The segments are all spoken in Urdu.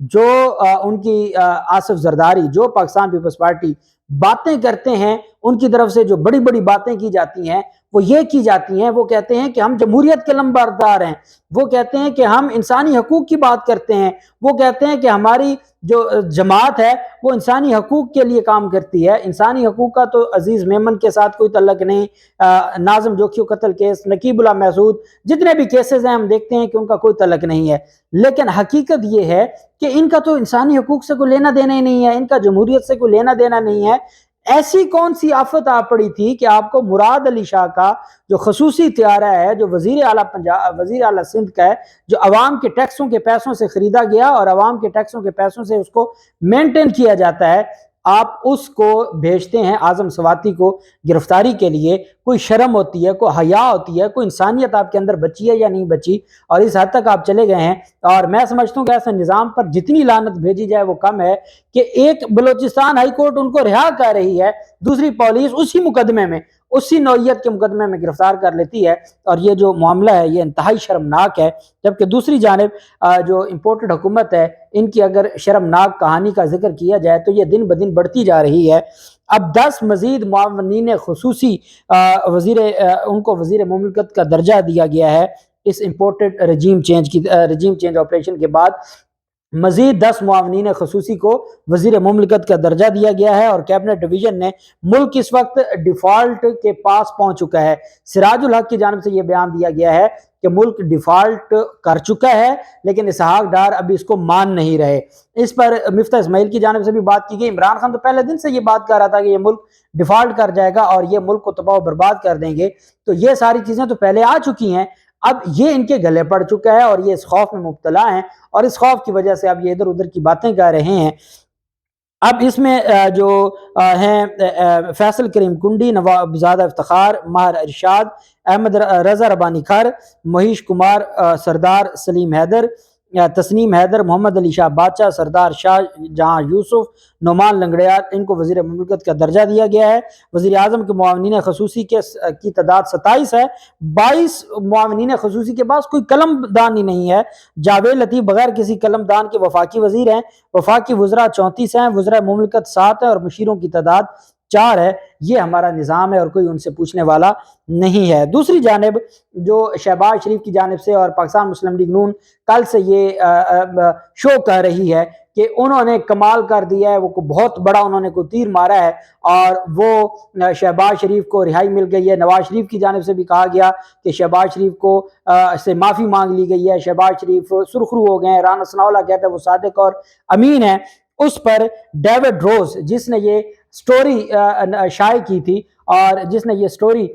جو ان کی آصف زرداری جو پاکستان پیپلز پارٹی باتیں کرتے ہیں، ان کی طرف سے جو بڑی بڑی باتیں کی جاتی ہیں وہ یہ کی جاتی ہیں، وہ کہتے ہیں کہ ہم جمہوریت کے لمبردار ہیں، وہ کہتے ہیں کہ ہم انسانی حقوق کی بات کرتے ہیں، وہ کہتے ہیں کہ ہماری جو جماعت ہے وہ انسانی حقوق کے لیے کام کرتی ہے۔ انسانی حقوق کا تو عزیز میمن کے ساتھ کوئی تعلق نہیں، ناظم جوکھیو قتل کیس، نقیب اللہ محسود، جتنے بھی کیسز ہیں ہم دیکھتے ہیں کہ ان کا کوئی تعلق نہیں ہے۔ لیکن حقیقت یہ ہے کہ ان کا تو انسانی حقوق سے کوئی لینا دینا ہی نہیں ہے، ان کا جمہوریت سے کوئی لینا دینا نہیں ہے۔ ایسی کون سی آفت آ پڑی تھی کہ آپ کو مراد علی شاہ کا جو خصوصی طیارہ ہے، جو وزیر اعلیٰ سندھ کا ہے، جو عوام کے ٹیکسوں کے پیسوں سے خریدا گیا اور عوام کے ٹیکسوں کے پیسوں سے اس کو مینٹین کیا جاتا ہے، آپ اس کو بھیجتے ہیں اعظم سواتی کو گرفتاری کے لیے؟ کوئی شرم ہوتی ہے، کوئی حیا ہوتی ہے، کوئی انسانیت آپ کے اندر بچی ہے یا نہیں بچی؟ اور اس حد تک آپ چلے گئے ہیں۔ اور میں سمجھتا ہوں کہ ایسے نظام پر جتنی لعنت بھیجی جائے وہ کم ہے کہ ایک بلوچستان ہائی کورٹ ان کو رہا کر رہی ہے، دوسری پولیس اسی مقدمے میں، اسی نوعیت کے مقدمے میں گرفتار کر لیتی ہے، اور یہ جو معاملہ ہے یہ انتہائی شرمناک ہے۔ جبکہ دوسری جانب جو امپورٹڈ حکومت ہے، ان کی اگر شرمناک کہانی کا ذکر کیا جائے تو یہ دن بدن بڑھتی جا رہی ہے۔ اب 10 مزید معاونین خصوصی ان کو وزیر مملکت کا درجہ دیا گیا ہے اس امپورٹڈ رجیم چینج آپریشن کے بعد۔ مزید 10 معاونین خصوصی کو وزیر مملکت کا درجہ دیا گیا ہے، اور کیبنٹ ڈویژن نے ملک اس وقت ڈیفالٹ کے پاس پہنچ چکا ہے۔ سراج الحق کی جانب سے یہ بیان دیا گیا ہے کہ ملک ڈیفالٹ کر چکا ہے، لیکن اسحاق ڈار ابھی اس کو مان نہیں رہے۔ اس پر مفتاح اسماعیل کی جانب سے بھی بات کی گئی۔ عمران خان تو پہلے دن سے یہ بات کر رہا تھا کہ یہ ملک ڈیفالٹ کر جائے گا اور یہ ملک کو تباہ و برباد کر دیں گے، تو یہ ساری چیزیں تو پہلے آ چکی ہیں، اب یہ ان کے گلے پڑ چکا ہے اور یہ اس خوف میں مبتلا ہیں، اور اس خوف کی وجہ سے اب یہ ادھر ادھر کی باتیں کر رہے ہیں۔ اب اس میں جو ہیں فیصل کریم کنڈی، نواب زادہ افتخار، ماہر ارشاد، احمد رضا ربانی کھر، مہیش کمار، سردار سلیم حیدر، تسنیم حیدر، محمد علی شاہ بادشاہ، سردار شاہ جہاں یوسف، نعمان لنگڑیات، ان کو وزیر مملکت کا درجہ دیا گیا ہے۔ وزیر اعظم کے معاونین خصوصی کی تعداد 27 ہے۔ 22 معاونین خصوصی کے پاس کوئی قلم دان ہی نہیں ہے۔ جاوید لطیف بغیر کسی قلم دان کے وفاقی وزیر ہیں۔ وفاقی وزراء 34 ہیں، وزراء مملکت 7 ہیں، اور مشیروں کی تعداد 4 ہے۔ یہ ہمارا نظام ہے اور کوئی ان سے پوچھنے والا نہیں ہے۔ دوسری جانب جو شہباز شریف کی جانب سے اور پاکستان مسلم لیگ نون کل سے یہ شو کر رہی ہے کہ انہوں نے کمال کر دیا ہے، وہ بہت بڑا انہوں نے کوئی تیر مارا ہے، اور وہ شہباز شریف کو رہائی مل گئی ہے۔ نواز شریف کی جانب سے بھی کہا گیا کہ شہباز شریف کو سے معافی مانگ لی گئی ہے، شہباز شریف سرخرو ہو گئے ہیں۔ رانا ثناء اللہ کہتا ہے وہ صادق اور امین ہے۔ اس پر ڈیوڈ روز جس نے یہ سٹوری شائع کی تھی، اور جس نے یہ سٹوری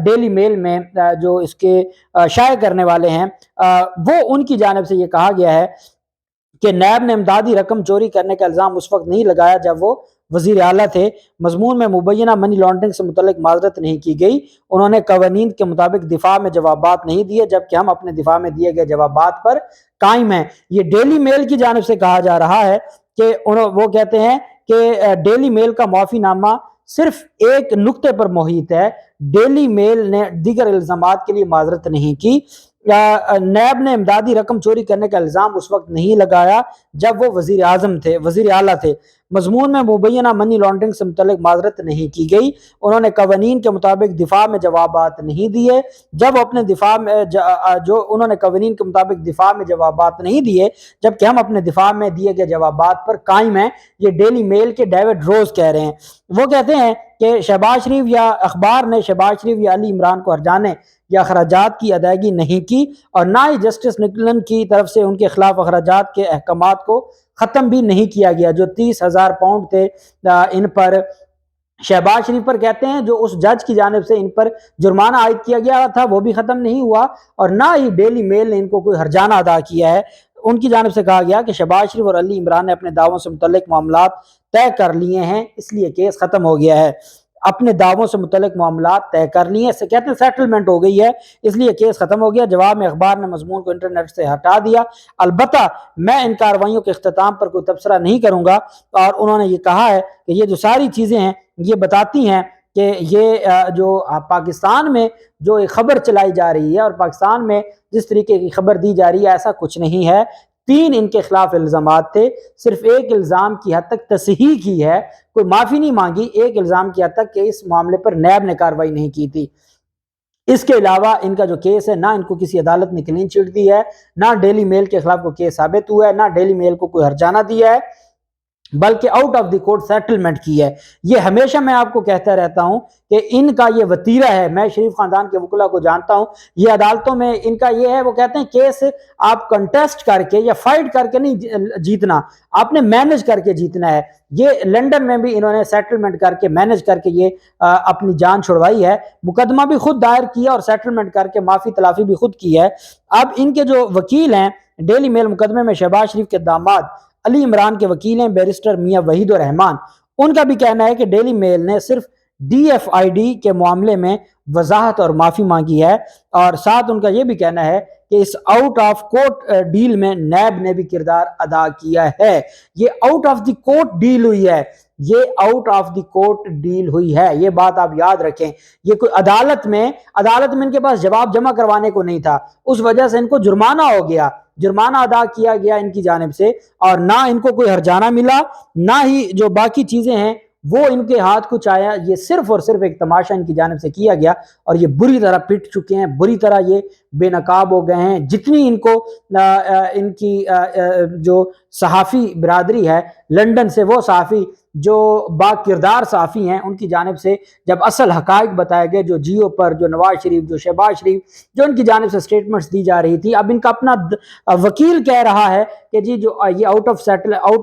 ڈیلی میل میں جو اس کے شائع کرنے والے ہیں، وہ ان کی جانب سے یہ کہا گیا ہے کہ نیب نے امدادی رقم چوری کرنے کا الزام اس وقت نہیں لگایا جب وہ وزیر اعلیٰ تھے۔ مضمون میں مبینہ منی لانڈرنگ سے متعلق معذرت نہیں کی گئی۔ انہوں نے قوانین کے مطابق دفاع میں جوابات نہیں دیے، جبکہ ہم اپنے دفاع میں دیے گئے جوابات پر قائم ہیں۔ یہ ڈیلی میل کی جانب سے کہا جا رہا ہے کہ وہ کہتے ہیں کہ ڈیلی میل کا معافی نامہ صرف ایک نقطے پر محیط ہے۔ ڈیلی میل نے دیگر الزامات کے لیے معذرت نہیں کی۔ نیب نے امدادی رقم چوری کرنے کا الزام اس وقت نہیں لگایا جب وہ وزیر اعلیٰ تھے۔ مضمون میں مبینہ منی لانڈرنگ سے متعلق معذرت نہیں کی گئی۔ انہوں نے قوانین کے مطابق دفاع میں جوابات نہیں دیے جب اپنے دفاع میں انہوں نے قوانین کے مطابق دفاع میں جوابات نہیں دیے، جبکہ ہم اپنے دفاع میں دیے گئے جوابات پر قائم ہیں۔ یہ ڈیلی میل کے ڈیوڈ روز کہہ رہے ہیں۔ وہ کہتے ہیں کہ شہباز شریف یا اخبار نے شہباز شریف یا علی عمران کو ہرجانے یا اخراجات کی ادائیگی نہیں کی، اور نہ ہی جسٹس نکلن کی طرف سے ان کے خلاف اخراجات کے احکامات کو ختم بھی نہیں کیا گیا۔ جو 30,000 پاؤنڈ تھے ان پر شہباز شریف پر کہتے ہیں، جو اس جج کی جانب سے ان پر جرمانہ عائد کیا گیا تھا وہ بھی ختم نہیں ہوا، اور نہ ہی ڈیلی میل نے ان کو کوئی ہرجانہ ادا کیا ہے۔ ان کی جانب سے کہا گیا کہ شہباز شریف اور علی عمران نے اپنے دعووں سے متعلق معاملات طے کر لیے ہیں، اس لیے کیس ختم ہو گیا ہے۔ اپنے دعووں سے متعلق معاملات طے کر لیے ہیں، کہتے ہیں سیٹلمنٹ ہو گئی ہے، اس لیے کیس ختم ہو گیا۔ جواب میں اخبار نے مضمون کو انٹرنیٹ سے ہٹا دیا۔ البتہ میں ان کارروائیوں کے اختتام پر کوئی تبصرہ نہیں کروں گا، اور انہوں نے یہ کہا ہے کہ یہ جو ساری چیزیں ہیں یہ بتاتی ہیں کہ یہ جو پاکستان میں جو ایک خبر چلائی جا رہی ہے اور پاکستان میں جس طریقے کی خبر دی جا رہی ہے ایسا کچھ نہیں ہے۔ 3 ان کے خلاف الزامات تھے، صرف ایک الزام کی حد تک تصحیح کی ہے، کوئی معافی نہیں مانگی، ایک الزام کی حد تک کہ اس معاملے پر نیب نے کارروائی نہیں کی تھی۔ اس کے علاوہ ان کا جو کیس ہے، نہ ان کو کسی عدالت نے کلین چٹ دی ہے، نہ ڈیلی میل کے خلاف کوئی کیس ثابت ہوا ہے، نہ ڈیلی میل کو کوئی ہرجانہ دیا ہے، بلکہ out of the court settlement کی ہے۔ یہ ہمیشہ میں آپ کو کہتا رہتا ہوں کہ ان کا یہ وتیرہ ہے، میں شریف خاندان کے وکلا کو جانتا ہوں، یہ عدالتوں میں ان کا یہ ہے، وہ کہتے ہیں کیس آپ کنٹیسٹ کر کے یا فائٹ کر کے نہیں جیتنا، آپ نے مینج کر کے جیتنا ہے۔ یہ لنڈن میں بھی انہوں نے سیٹلمنٹ کر کے مینج کر کے یہ اپنی جان چھڑوائی ہے، مقدمہ بھی خود دائر کیا اور سیٹلمنٹ کر کے معافی تلافی بھی خود کی ہے۔ اب ان کے جو وکیل ہیں ڈیلی میل مقدمے میں، شہباز شریف کے داماد علی عمران کے وکیل ہیں بیرسٹر میاں وحید الرحمان، ان کا بھی کہنا ہے کہ ڈیلی میل نے صرف ڈی ایف آئی ڈی کے معاملے میں وضاحت اور معافی مانگی ہے، اور ساتھ ان کا یہ بھی کہنا ہے کہ اس آؤٹ آف کورٹ ڈیل میں نیب نے بھی کردار ادا کیا ہے۔ یہ out of the court deal ہوئی ہے، یہ out of the court deal ہوئی ہے، یہ بات آپ یاد رکھیں۔ یہ کوئی عدالت میں ان کے پاس جواب جمع کروانے کو نہیں تھا، اس وجہ سے ان کو جرمانہ ہو گیا، جرمانہ ادا کیا گیا ان کی جانب سے، اور نہ ان کو کوئی ہرجانہ ملا، نہ ہی جو باقی چیزیں ہیں وہ ان کے ہاتھ کچھ آیا۔ یہ صرف اور صرف ایک تماشا ان کی جانب سے کیا گیا، اور یہ بری طرح پٹ چکے ہیں، بری طرح یہ بے نقاب ہو گئے ہیں۔ جتنی ان کو ان کی جو صحافی برادری ہے لنڈن سے، وہ صحافی جو با کردار صحافی ہیں، ان کی جانب سے جب اصل حقائق بتائے گئے، جو جیو پر جو نواز شریف، جو شہباز شریف، جو ان کی جانب سے سٹیٹمنٹس دی جا رہی تھی، اب ان کا اپنا وکیل کہہ رہا ہے کہ جی جو یہ out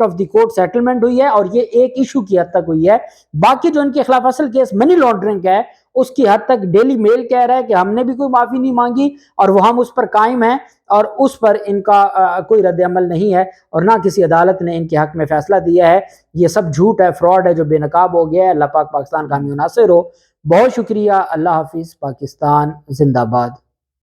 of the court settlement ہوئی ہے، اور یہ ایک ایشو کی حد تک ہوئی ہے، باقی جو ان کے خلاف اصل کیس منی لانڈرنگ کا ہے، اس کی حد تک ڈیلی میل کہہ رہا ہے کہ ہم نے بھی کوئی معافی نہیں مانگی، اور وہ ہم اس پر قائم ہیں، اور اس پر ان کا کوئی رد عمل نہیں ہے، اور نہ کسی عدالت نے ان کے حق میں فیصلہ دیا ہے۔ یہ سب جھوٹ ہے، فراڈ ہے، جو بے نقاب ہو گیا ہے۔ اللہ پاک پاکستان کا حامی و ناصر ہو۔ بہت شکریہ، اللہ حافظ، پاکستان زندہ باد۔